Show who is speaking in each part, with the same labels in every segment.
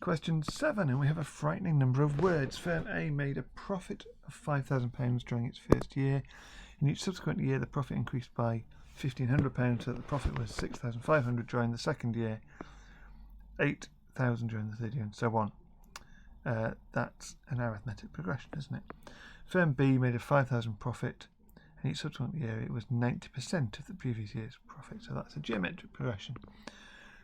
Speaker 1: Question 7, and we have a frightening number of words. Firm A made a profit of £5,000 during its first year. In each subsequent year, the profit increased by £1,500, so that the profit was £6,500 during the second year, £8,000 during the third year, and so on. That's an arithmetic progression, isn't it? Firm B made a £5,000 profit. In each subsequent year, it was 90% of the previous year's profit, so that's a geometric progression.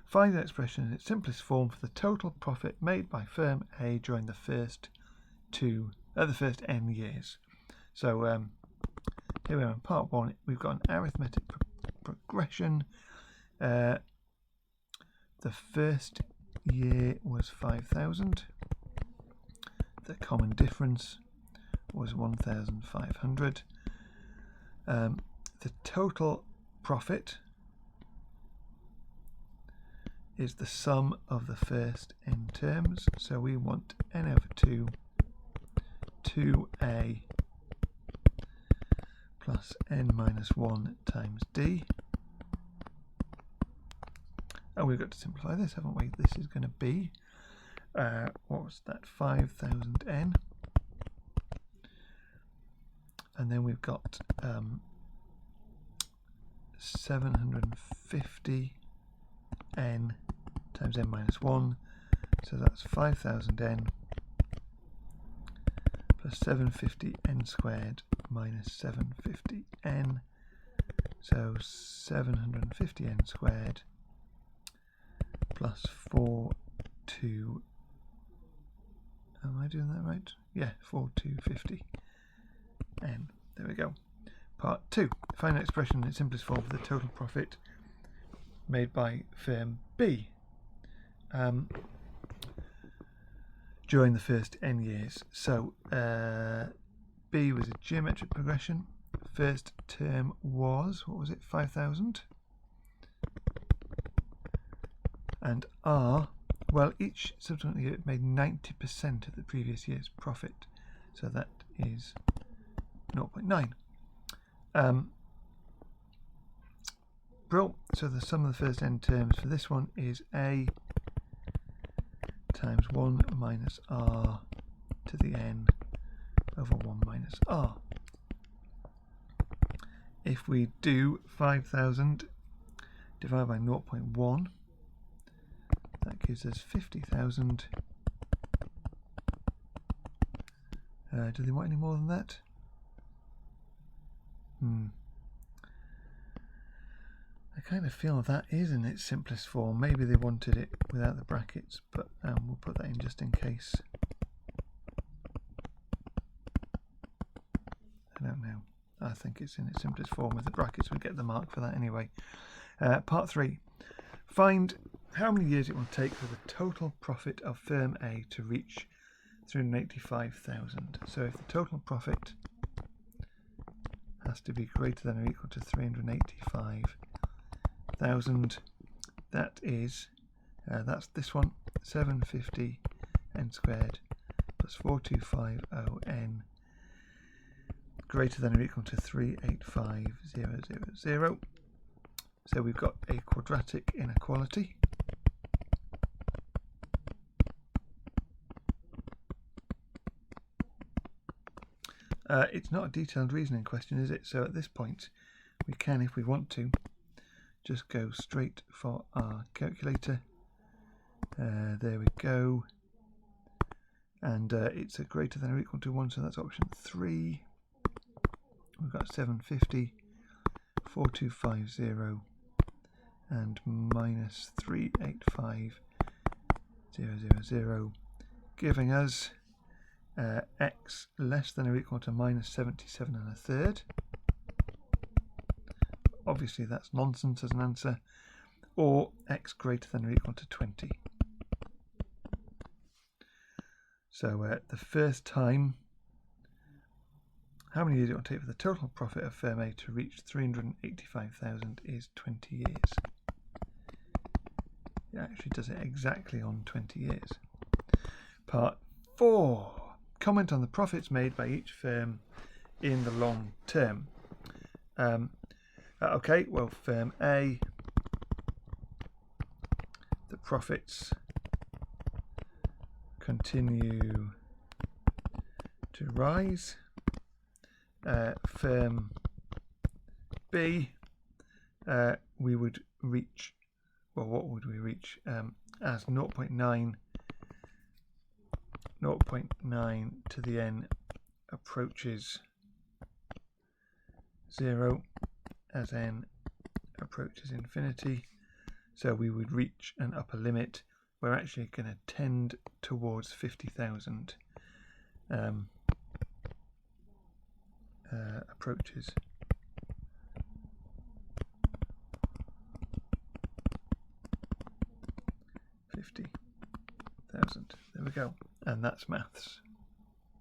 Speaker 1: Find an expression in its simplest form for the total profit made by firm A during the first n years. So here we are in part 1. We've got an arithmetic progression. The first year was 5,000. The common difference was 1,500. The total profit is the sum of the first n terms, so we want n over 2 2a plus n minus 1 times d. And we've got to simplify this, haven't we? This is going to be, what was that, 5,000n. And then we've got 750n times n minus 1, so that's 5,000n plus 750n squared minus 750n, so 750n squared plus 42, am I doing that right? Yeah, 4250n. There we go. Part 2. Find an expression in its simplest form for the total profit made by firm B during the first n years. So B was a geometric progression. First term was, what was it, 5,000? And R, well, each subsequent year made 90% of the previous year's profit. So that is 0.9. Brilliant. So the sum of the first n terms for this one is a times 1 minus r to the n over 1 minus r. If we do 5,000 divided by 0.1, that gives us 50,000. Do they want any more than that? I kind of feel that is in its simplest form. Maybe they wanted it without the brackets, but we'll put that in just in case. I don't know. I think it's in its simplest form with the brackets. We'll get the mark for that anyway. Part 3. Find how many years it will take for the total profit of firm A to reach 385,000. So if the total profit has to be greater than or equal to 385,000, that is, that's this one, 750n squared plus 4250n greater than or equal to 385,000. So we've got a quadratic inequality. It's not a detailed reasoning question, is it? So at this point, we can, if we want to, just go straight for our calculator. There we go. And it's a greater than or equal to 1, so that's option 3. We've got 750, 4250, and minus 385,000, giving us x less than or equal to minus 77 1/3. Obviously that's nonsense as an answer. Or x greater than or equal to 20. So the first time, how many years it will take for the total profit of firm A to reach 385,000 is 20 years. It actually does it exactly on 20 years. Part 4. Comment on the profits made by each firm in the long term. Okay, well, firm A, the profits continue to rise. Firm B, we would reach, well, what would we reach? As 0.9 to the n approaches 0, as n approaches infinity. So we would reach an upper limit. We're actually going to tend towards 50,000 approaches. There we go. And that's maths.